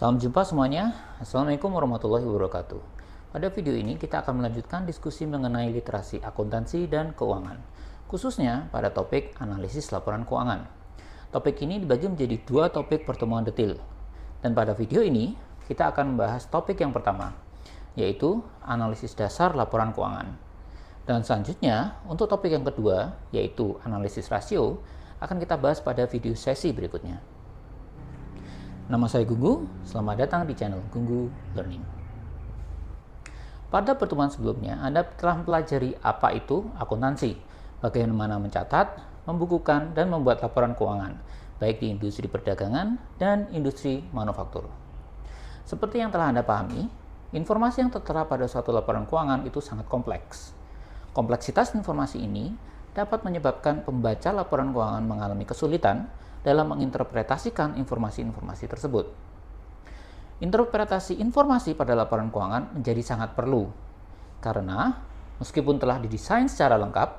Salam jumpa semuanya. Assalamualaikum warahmatullahi wabarakatuh. Pada video ini kita akan melanjutkan diskusi mengenai literasi akuntansi dan keuangan, khususnya pada topik analisis laporan keuangan. Topik ini dibagi menjadi dua topik pertemuan detail. Dan pada video ini kita akan membahas topik yang pertama, yaitu analisis dasar laporan keuangan. Dan selanjutnya untuk topik yang kedua, yaitu analisis rasio, akan kita bahas pada video sesi berikutnya. Nama saya Gunggu, selamat datang di channel Gunggu Learning. Pada pertemuan sebelumnya, Anda telah mempelajari apa itu akuntansi, bagaimana mencatat, membukukan, dan membuat laporan keuangan, baik di industri perdagangan dan industri manufaktur. Seperti yang telah Anda pahami, informasi yang tertera pada suatu laporan keuangan itu sangat kompleks. Kompleksitas informasi ini dapat menyebabkan pembaca laporan keuangan mengalami kesulitan dalam menginterpretasikan informasi-informasi tersebut. Interpretasi informasi pada laporan keuangan menjadi sangat perlu, karena meskipun telah didesain secara lengkap,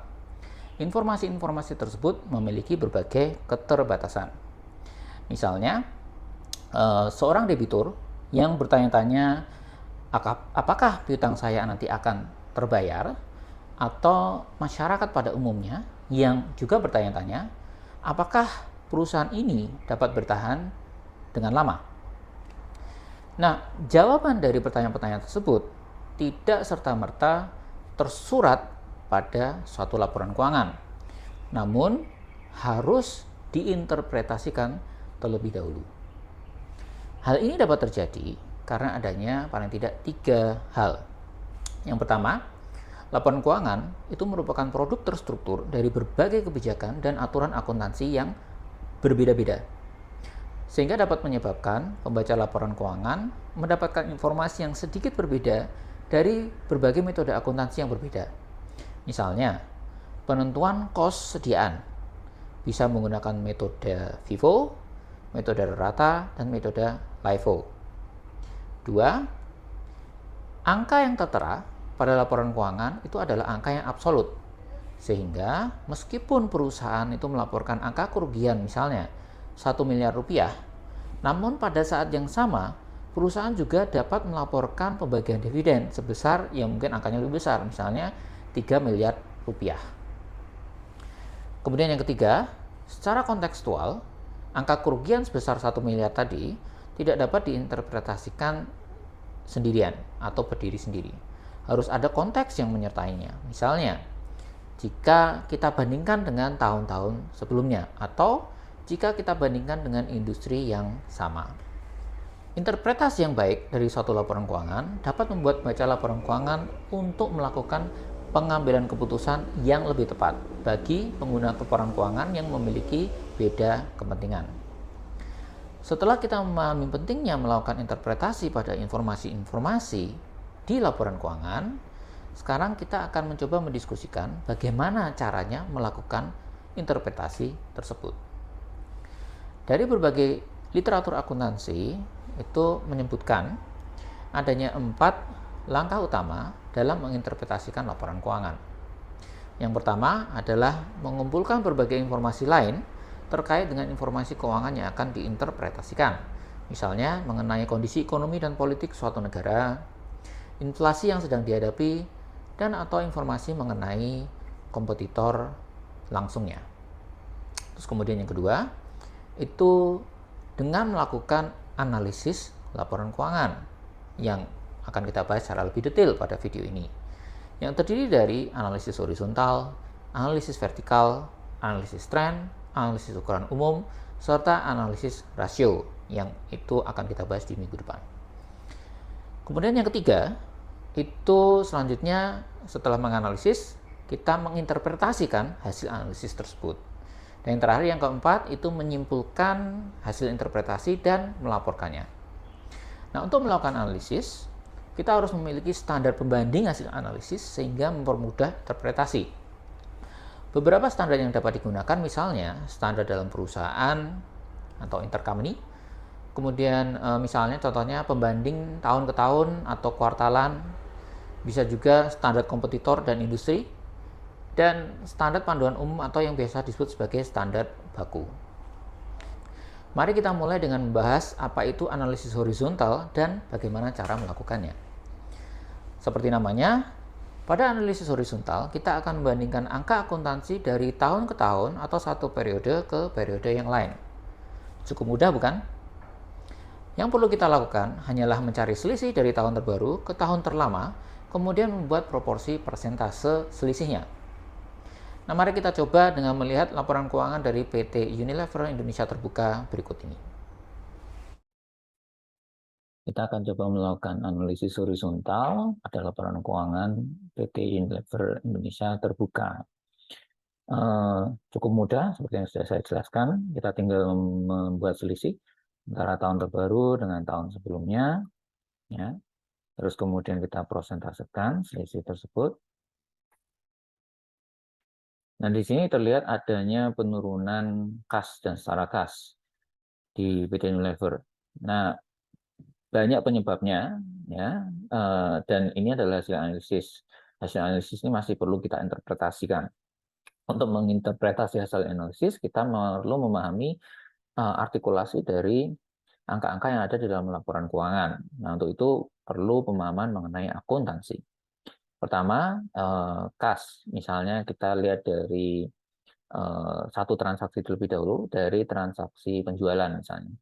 informasi-informasi tersebut memiliki berbagai keterbatasan. Misalnya, seorang debitur yang bertanya-tanya apakah piutang saya nanti akan terbayar, atau masyarakat pada umumnya yang juga bertanya-tanya apakah perusahaan ini dapat bertahan dengan lama. Nah, jawaban dari pertanyaan-pertanyaan tersebut tidak serta-merta tersurat pada suatu laporan keuangan, namun harus diinterpretasikan terlebih dahulu. Hal ini dapat terjadi karena adanya paling tidak 3 hal. Yang pertama, laporan keuangan itu merupakan produk terstruktur dari berbagai kebijakan dan aturan akuntansi yang berbeda-beda, sehingga dapat menyebabkan pembaca laporan keuangan mendapatkan informasi yang sedikit berbeda dari berbagai metode akuntansi yang berbeda. Misalnya, penentuan kos sediaan bisa menggunakan metode FIFO, metode rata, dan metode LIFO. 2. Angka yang tertera pada laporan keuangan itu adalah angka yang absolut, sehingga meskipun perusahaan itu melaporkan angka kerugian misalnya 1 miliar rupiah, namun pada saat yang sama perusahaan juga dapat melaporkan pembagian dividen sebesar yang mungkin angkanya lebih besar, misalnya 3 miliar rupiah. Kemudian yang ketiga, secara kontekstual, angka kerugian sebesar 1 miliar tadi tidak dapat diinterpretasikan sendirian atau berdiri sendiri. Harus ada konteks yang menyertainya. Misalnya, jika kita bandingkan dengan tahun-tahun sebelumnya, atau jika kita bandingkan dengan industri yang sama. Interpretasi yang baik dari suatu laporan keuangan dapat membuat baca laporan keuangan untuk melakukan pengambilan keputusan yang lebih tepat bagi pengguna laporan keuangan yang memiliki beda kepentingan. Setelah kita memahami pentingnya melakukan interpretasi pada informasi-informasi di laporan keuangan, sekarang kita akan mencoba mendiskusikan bagaimana caranya melakukan interpretasi tersebut. Dari berbagai literatur akuntansi itu menyebutkan adanya 4 langkah utama dalam menginterpretasikan laporan keuangan. Yang pertama adalah mengumpulkan berbagai informasi lain terkait dengan informasi keuangan yang akan diinterpretasikan. Misalnya mengenai kondisi ekonomi dan politik suatu negara, inflasi yang sedang dihadapi, dan atau informasi mengenai kompetitor langsungnya. Terus kemudian yang kedua, itu dengan melakukan analisis laporan keuangan yang akan kita bahas secara lebih detail pada video ini, yang terdiri dari analisis horizontal, analisis vertikal, analisis tren, analisis ukuran umum, serta analisis rasio yang itu akan kita bahas di minggu depan. Kemudian yang ketiga, itu selanjutnya setelah menganalisis, kita menginterpretasikan hasil analisis tersebut. Dan yang terakhir, yang keempat, itu menyimpulkan hasil interpretasi dan melaporkannya. Nah, untuk melakukan analisis, kita harus memiliki standar pembanding hasil analisis sehingga mempermudah interpretasi. Beberapa standar yang dapat digunakan misalnya standar dalam perusahaan atau intercompany, kemudian misalnya contohnya pembanding tahun ke tahun atau kuartalan, bisa juga standar kompetitor dan industri, dan standar panduan umum atau yang biasa disebut sebagai standar baku. Mari kita mulai dengan membahas apa itu analisis horizontal dan bagaimana cara melakukannya. Seperti namanya, pada analisis horizontal kita akan membandingkan angka akuntansi dari tahun ke tahun atau satu periode ke periode yang lain. Cukup mudah bukan? Yang perlu kita lakukan hanyalah mencari selisih dari tahun terbaru ke tahun terlama, kemudian membuat proporsi persentase selisihnya. Nah, mari kita coba dengan melihat laporan keuangan dari PT Unilever Indonesia Terbuka berikut ini. Kita akan coba melakukan analisis horizontal pada laporan keuangan PT Unilever Indonesia Terbuka. Cukup mudah, seperti yang sudah saya jelaskan. Kita tinggal membuat selisih antara tahun terbaru dengan tahun sebelumnya, ya. Terus kemudian kita prosentasekan selisih tersebut. Nah, di sini terlihat adanya penurunan kas dan setara kas di PT Unilever. Nah, banyak penyebabnya, ya, dan ini adalah hasil analisis. Hasil analisis ini masih perlu kita interpretasikan. Untuk menginterpretasi hasil analisis, kita perlu memahami artikulasi dari angka-angka yang ada di dalam laporan keuangan. Nah, untuk itu perlu pemahaman mengenai akuntansi. Pertama, kas. Misalnya kita lihat dari satu transaksi terlebih dahulu, dari transaksi penjualan misalnya.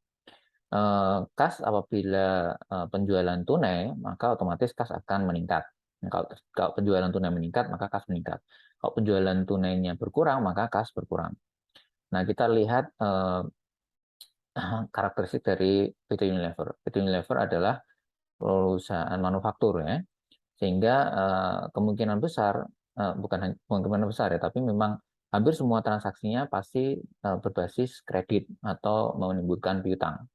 Kas apabila penjualan tunai, maka otomatis kas akan meningkat. Nah, kalau penjualan tunai meningkat, maka kas meningkat. Kalau penjualan tunainya berkurang, maka kas berkurang. Nah, kita lihat karakteristik dari PT Unilever. PT Unilever adalah perusahaan manufaktur, ya, sehingga kemungkinan besar, bukan kemungkinan besar ya, tapi memang hampir semua transaksinya pasti berbasis kredit atau menimbulkan piutang.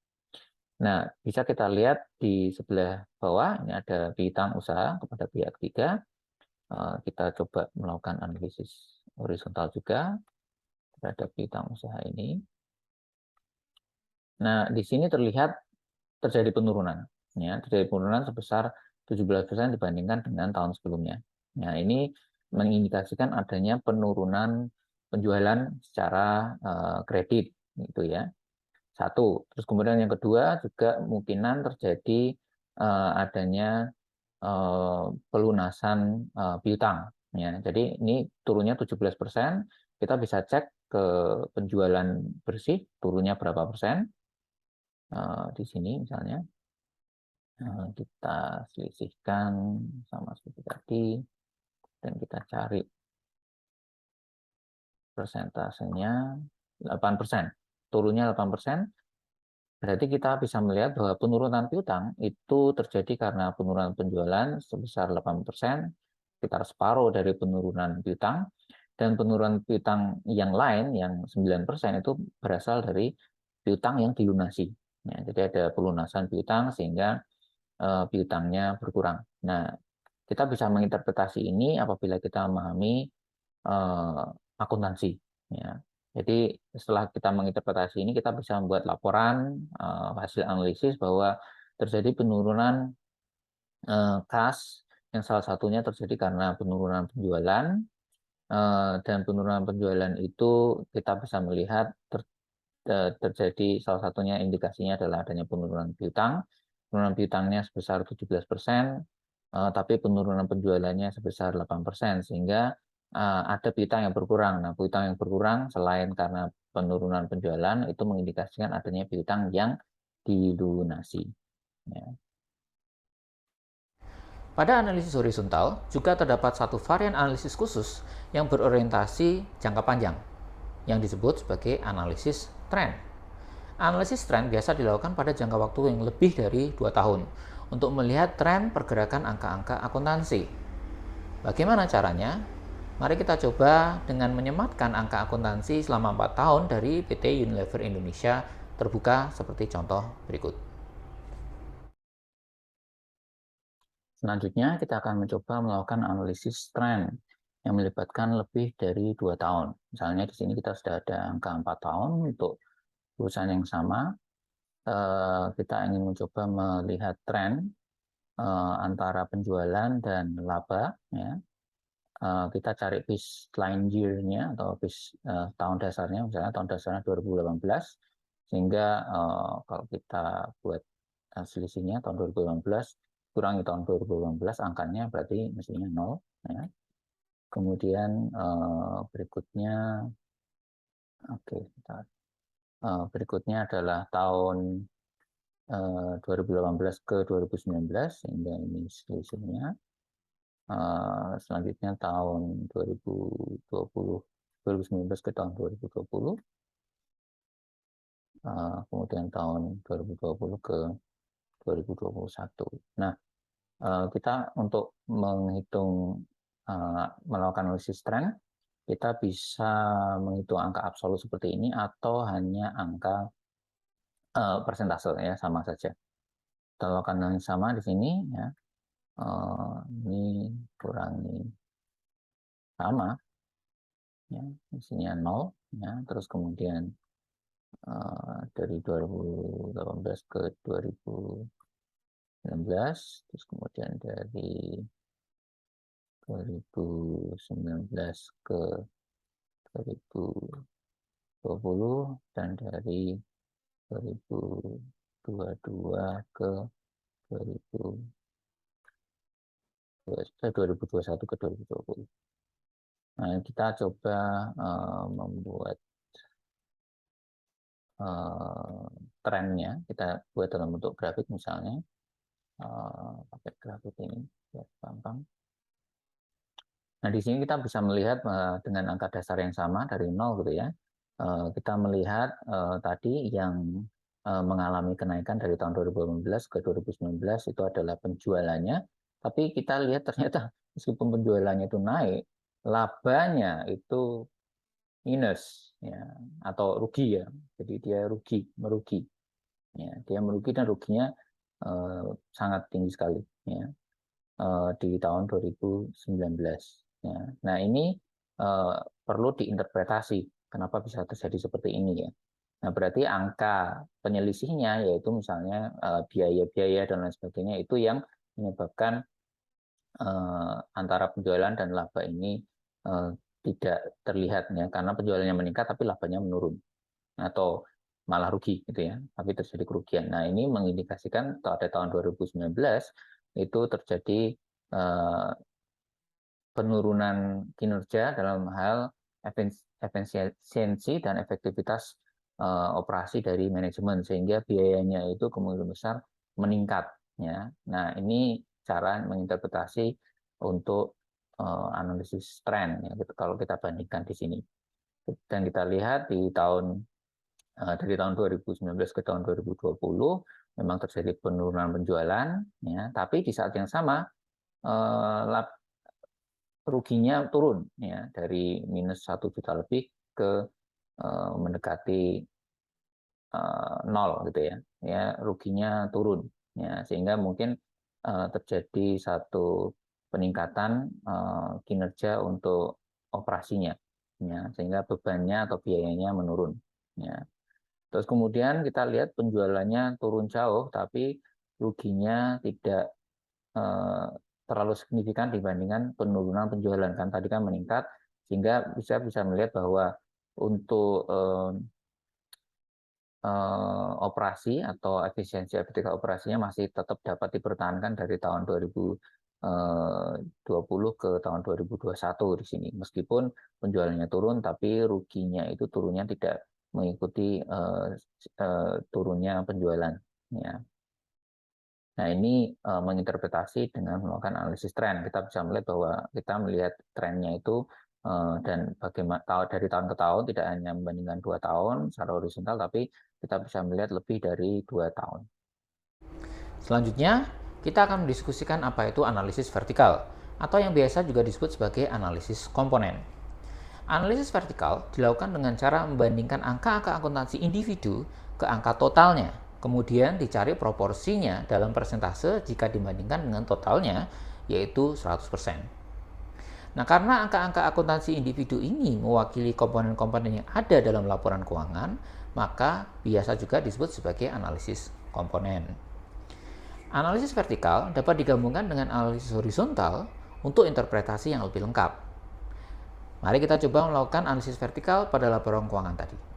Nah, bisa kita lihat di sebelah bawah, ini ada piutang usaha kepada pihak ketiga. Kita coba melakukan analisis horizontal juga terhadap piutang usaha ini. Nah, di sini terlihat terjadi penurunan. Ya, terjadi penurunan sebesar 17% dibandingkan dengan tahun sebelumnya. Nah, ini mengindikasikan adanya penurunan penjualan secara kredit, gitu ya. Satu. Terus kemudian yang kedua juga kemungkinan terjadi adanya pelunasan piutang. Ya, jadi ini turunnya 17%. Kita bisa cek ke penjualan bersih turunnya berapa persen. Di sini misalnya kita selisihkan sama seperti tadi dan kita cari persentasenya 8%. Turunnya 8%. Berarti kita bisa melihat bahwa penurunan piutang itu terjadi karena penurunan penjualan sebesar 8%, sekitar separuh dari penurunan piutang, dan penurunan piutang yang lain yang 9% itu berasal dari piutang yang dilunasi. Ya, jadi ada pelunasan piutang sehingga piutangnya berkurang. Nah, kita bisa menginterpretasi ini apabila kita memahami akuntansi. Ya. Jadi setelah kita menginterpretasi ini, kita bisa membuat laporan hasil analisis bahwa terjadi penurunan kas yang salah satunya terjadi karena penurunan penjualan, dan penurunan penjualan itu kita bisa melihat terjadi salah satunya indikasinya adalah adanya penurunan piutang. Penurunan piutangnya sebesar 17%, tapi penurunan penjualannya sebesar 8%, sehingga ada piutang yang berkurang. Nah, piutang yang berkurang selain karena penurunan penjualan itu mengindikasikan adanya piutang yang dilunasi. Ya. Pada analisis horizontal juga terdapat satu varian analisis khusus yang berorientasi jangka panjang yang disebut sebagai analisis tren. Analisis tren biasa dilakukan pada jangka waktu yang lebih dari 2 tahun untuk melihat tren pergerakan angka-angka akuntansi. Bagaimana caranya? Mari kita coba dengan menyematkan angka akuntansi selama 4 tahun dari PT Unilever Indonesia Terbuka seperti contoh berikut. Selanjutnya, kita akan mencoba melakukan analisis tren yang melibatkan lebih dari 2 tahun. Misalnya di sini kita sudah ada angka 4 tahun untuk perusahaan yang sama. Kita ingin mencoba melihat tren antara penjualan dan laba. Ya. Kita cari baseline year-nya atau tahun dasarnya, misalnya tahun dasarnya 2018. Sehingga kalau kita buat selisihnya tahun 2018 kurangi tahun 2018, angkanya berarti mestinya 0. Ya. Kemudian berikutnya, oke, berikutnya adalah tahun 2018 ke 2019, sehingga ini selisihnya. Selanjutnya tahun 2019 ke tahun 2020, kemudian tahun 2020 ke 2021. Nah, kita untuk menghitung, melakukan analisis tren, kita bisa menghitung angka absolut seperti ini atau hanya angka persentase, ya, sama saja. Kita lakukan yang sama di sini, ya. Ini kurangi sama, ya, isinya 0, ya. Terus kemudian dari 2018 ke 2019, terus kemudian dari 2019 ke 2020, dan dari 2022 ke 2021 ke 2020. Nah, kita coba membuat trennya. Kita buat dalam bentuk grafik misalnya, pakai grafik ini biar gampang. Nah, di sini kita bisa melihat dengan angka dasar yang sama dari 0 gitu ya. Kita melihat tadi yang mengalami kenaikan dari tahun 2018 ke 2019 itu adalah penjualannya, tapi kita lihat ternyata meskipun penjualannya itu naik, labanya itu minus, ya, atau rugi, ya. Jadi dia merugi. Ya, dia merugi, dan ruginya sangat tinggi sekali, ya, di tahun 2019. Ya. Nah, ini perlu diinterpretasi kenapa bisa terjadi seperti ini, ya. Nah, berarti angka penyelisihnya, yaitu misalnya biaya-biaya dan lain sebagainya, itu yang menyebabkan antara penjualan dan laba ini tidak terlihat, ya, karena penjualannya meningkat tapi labanya menurun atau malah rugi gitu ya, tapi terjadi kerugian. Nah, ini mengindikasikan pada tahun 2019 itu terjadi penurunan kinerja dalam hal efisiensi dan efektivitas operasi dari manajemen, sehingga biayanya itu kemungkinan besar meningkat, ya. Nah, ini cara menginterpretasi untuk analisis tren, ya, gitu, kalau kita bandingkan di sini. Dan kita lihat di dari tahun 2019 ke tahun 2020 memang terjadi penurunan penjualan, ya, tapi di saat yang sama ruginya turun, ya, dari minus 1 juta lebih ke mendekati 0 gitu ya. Ya, ruginya turun, ya, sehingga mungkin terjadi satu peningkatan kinerja untuk operasinya, ya, sehingga bebannya atau biayanya menurun, ya. Terus kemudian kita lihat penjualannya turun jauh, tapi ruginya tidak terlalu signifikan dibandingkan penurunan penjualan, kan tadi kan meningkat, sehingga bisa melihat bahwa untuk operasi atau efektivitas operasinya masih tetap dapat dipertahankan dari tahun 2020 ke tahun 2021 di sini. Meskipun penjualannya turun, tapi ruginya itu turunnya tidak mengikuti turunnya penjualan, ya. Nah, ini menginterpretasi dengan melakukan analisis tren. Kita bisa melihat bahwa kita melihat trennya itu dan bagaimana dari tahun ke tahun, tidak hanya membandingkan 2 tahun secara horizontal, tapi kita bisa melihat lebih dari 2 tahun. Selanjutnya, kita akan mendiskusikan apa itu analisis vertikal, atau yang biasa juga disebut sebagai analisis komponen. Analisis vertikal dilakukan dengan cara membandingkan angka-angka akuntansi individu ke angka totalnya. Kemudian dicari proporsinya dalam persentase jika dibandingkan dengan totalnya, yaitu 100%. Nah, karena angka-angka akuntansi individu ini mewakili komponen-komponen yang ada dalam laporan keuangan, maka biasa juga disebut sebagai analisis komponen. Analisis vertikal dapat digabungkan dengan analisis horizontal untuk interpretasi yang lebih lengkap. Mari kita coba melakukan analisis vertikal pada laporan keuangan tadi.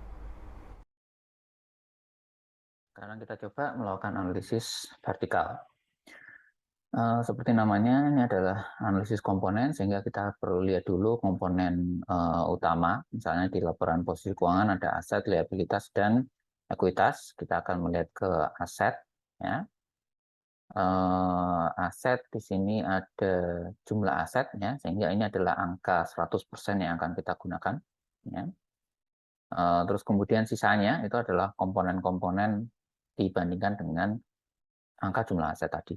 Sekarang kita coba melakukan analisis vertikal. Seperti namanya, ini adalah analisis komponen, sehingga kita perlu lihat dulu komponen utama. Misalnya di laporan posisi keuangan ada aset, liabilitas, dan ekuitas. Kita akan melihat ke aset. Ya. Aset di sini ada jumlah aset, ya, sehingga ini adalah angka 100% yang akan kita gunakan. Ya. Terus kemudian sisanya itu adalah komponen-komponen dibandingkan dengan angka jumlah aset tadi.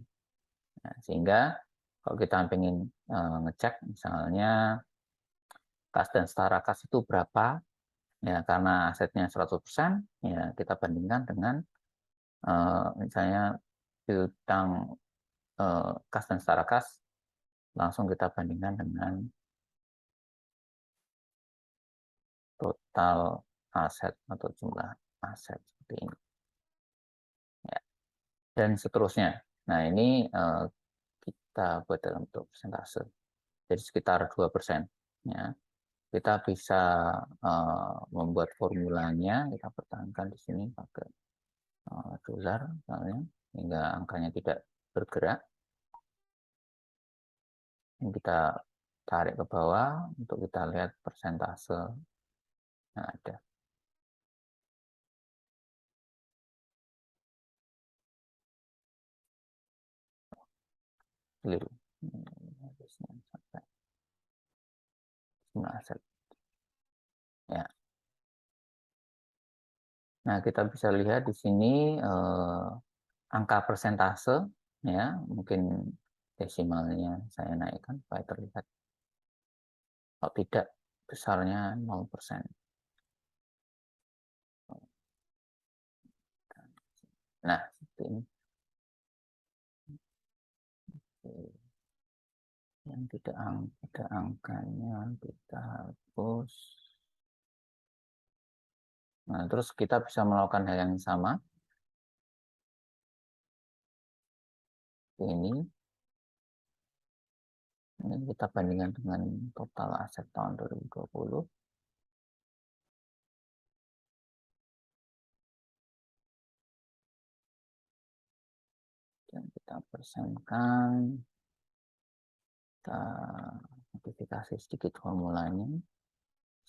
Nah, sehingga kalau kita ingin ngecek misalnya kas dan setara kas itu berapa, ya karena asetnya 100%, ya kita bandingkan dengan misalnya piutang kas dan setara kas, langsung kita bandingkan dengan total aset atau jumlah aset seperti ini. Ya. Dan seterusnya. Nah, ini kita buat dalam bentuk persentase. Jadi sekitar 2%. Ya. Kita bisa membuat formulanya, kita pertahankan di sini pakai dolar misalnya, hingga angkanya tidak bergerak. Ini kita tarik ke bawah untuk kita lihat persentase yang ada. Keliru. Aset. Ya. Nah, kita bisa lihat di sini angka persentase, ya, mungkin desimalnya saya naikkan supaya terlihat. Kalau tidak, besarnya 0%. Nah, seperti ini. Yang tidak ada angkanya kita hapus. Nah, terus kita bisa melakukan hal yang sama. Ini kita bandingkan dengan total aset tahun 2020. Dan kita persenkan, kita modifikasi sedikit formulanya,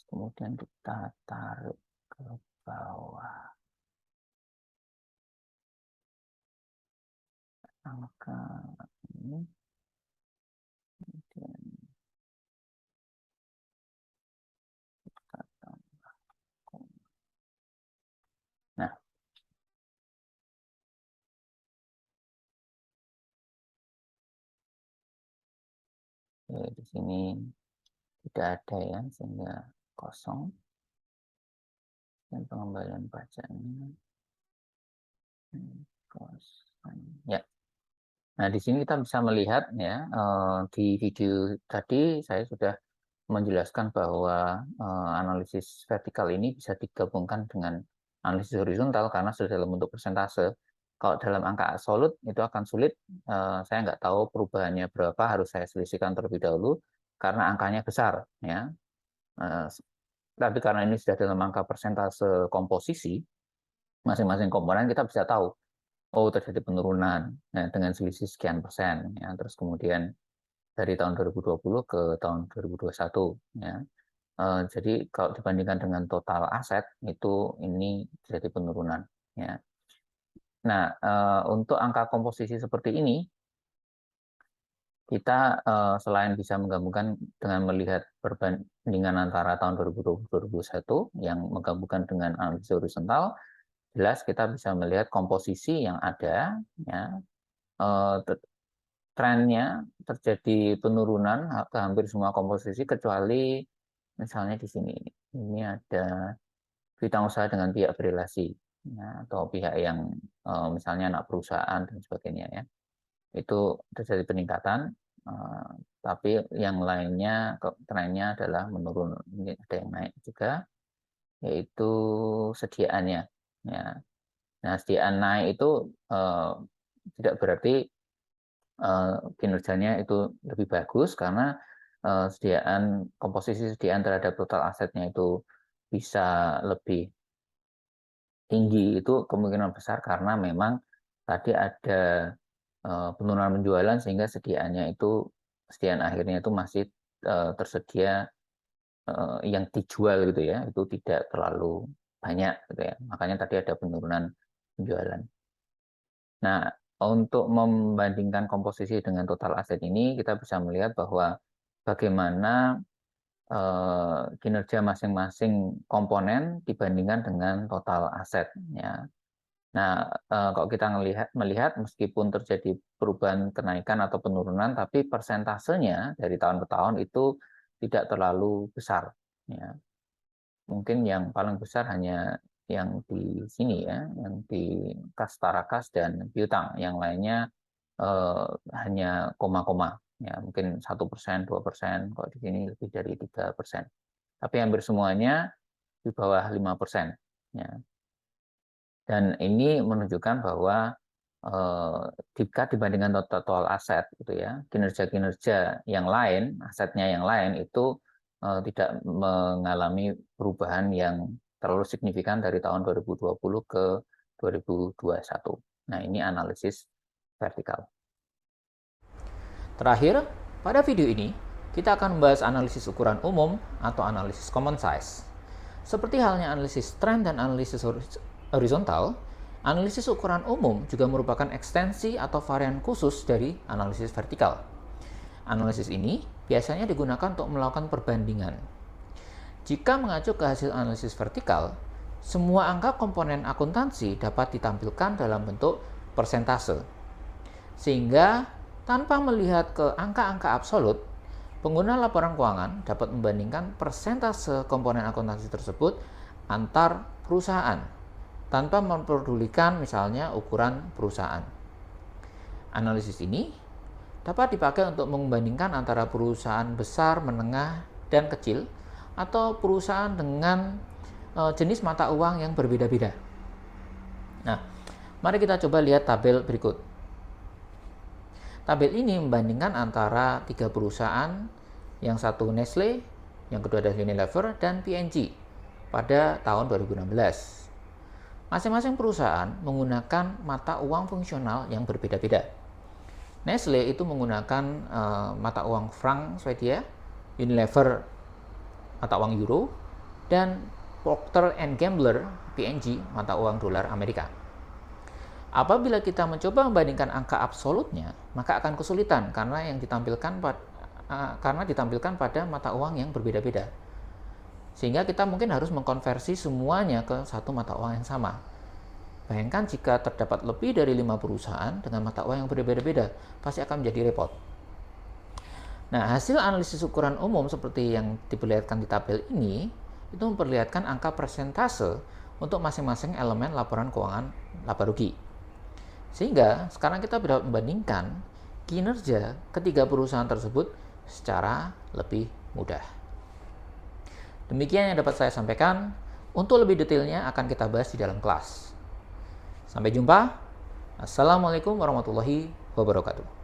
kemudian kita tarik ke bawah angka ini, kemudian kita tambahkan. Nah, di sini tidak ada ya, sehingga kosong. Dan pengembalian pajaknya kosong. Ya. Nah, di sini kita bisa melihat ya, di video tadi saya sudah menjelaskan bahwa analisis vertikal ini bisa digabungkan dengan analisis horizontal karena sudah dalam bentuk persentase. Kalau dalam angka absolut itu akan sulit, saya nggak tahu perubahannya berapa, harus saya selisihkan terlebih dahulu karena angkanya besar. Ya. Tapi karena ini sudah dalam angka persentase komposisi, masing-masing komponen kita bisa tahu, oh terjadi penurunan dengan selisih sekian persen. Ya. Terus kemudian dari tahun 2020 ke tahun 2021. Ya. Jadi kalau dibandingkan dengan total aset itu ini terjadi penurunan. Ya. Nah, untuk angka komposisi seperti ini, kita selain bisa menggabungkan dengan melihat perbandingan antara tahun 2020-2021 yang menggabungkan dengan analisis horizontal, jelas kita bisa melihat komposisi yang ada, ya, trennya terjadi penurunan ke hampir semua komposisi kecuali misalnya di sini. Ini ada piutang usaha dengan pihak berelasi, ya, atau pihak yang misalnya anak perusahaan dan sebagainya, ya. Itu terjadi peningkatan, tapi yang lainnya trennya adalah menurun. Ini ada yang naik juga, yaitu sediaannya. Ya. Nah, sediaan naik itu tidak berarti kinerjanya itu lebih bagus karena komposisi sediaan terhadap total asetnya itu bisa lebih tinggi itu kemungkinan besar karena memang tadi ada penurunan penjualan sehingga sediaan akhirnya itu masih tersedia yang dijual gitu ya, itu tidak terlalu banyak gitu ya. Makanya tadi ada penurunan penjualan. Nah, untuk membandingkan komposisi dengan total aset ini, kita bisa melihat bahwa bagaimana kinerja masing-masing komponen dibandingkan dengan total aset ya. Nah, kalau kita melihat meskipun terjadi perubahan kenaikan atau penurunan, tapi persentasenya dari tahun ke tahun itu tidak terlalu besar ya. Mungkin yang paling besar hanya yang di sini ya, yang di kas Tarakas dan piutang, yang lainnya hanya koma-koma ya, mungkin 1%, 2%, kalau di sini lebih dari 3%. Tapi hampir semuanya di bawah 5% ya. Dan ini menunjukkan bahwa jika dibandingkan total aset gitu ya, kinerja-kinerja yang lain, asetnya yang lain itu tidak mengalami perubahan yang terlalu signifikan dari tahun 2020 ke 2021. Nah, ini analisis vertikal. Terakhir, pada video ini kita akan membahas analisis ukuran umum atau analisis common size. Seperti halnya analisis trend dan analisis horizontal, analisis ukuran umum juga merupakan ekstensi atau varian khusus dari analisis vertikal. Analisis ini biasanya digunakan untuk melakukan perbandingan. Jika mengacu ke hasil analisis vertikal, semua angka komponen akuntansi dapat ditampilkan dalam bentuk persentase. Sehingga tanpa melihat ke angka-angka absolut, pengguna laporan keuangan dapat membandingkan persentase komponen akuntansi tersebut antar perusahaan tanpa memperdulikan misalnya ukuran perusahaan. Analisis ini dapat dipakai untuk membandingkan antara perusahaan besar, menengah, dan kecil atau perusahaan dengan jenis mata uang yang berbeda-beda. Nah, mari kita coba lihat tabel berikut. Tabel ini membandingkan antara 3 perusahaan, yang satu Nestle, yang kedua adalah Unilever, dan P&G pada tahun 2016. Masing-masing perusahaan menggunakan mata uang fungsional yang berbeda-beda. Nestle itu menggunakan mata uang franc Swedia, Unilever mata uang euro, dan Procter & Gamble P&G mata uang dolar Amerika. Apabila kita mencoba membandingkan angka absolutnya, maka akan kesulitan karena ditampilkan pada mata uang yang berbeda-beda. Sehingga kita mungkin harus mengkonversi semuanya ke satu mata uang yang sama. Bayangkan jika terdapat lebih dari 5 perusahaan dengan mata uang yang berbeda-beda, pasti akan menjadi repot. Nah, hasil analisis ukuran umum seperti yang diperlihatkan di tabel ini, itu memperlihatkan angka persentase untuk masing-masing elemen laporan keuangan laba rugi. Sehingga sekarang kita bisa membandingkan kinerja ketiga perusahaan tersebut secara lebih mudah. Demikian yang dapat saya sampaikan. Untuk lebih detailnya akan kita bahas di dalam kelas. Sampai jumpa. Assalamualaikum warahmatullahi wabarakatuh.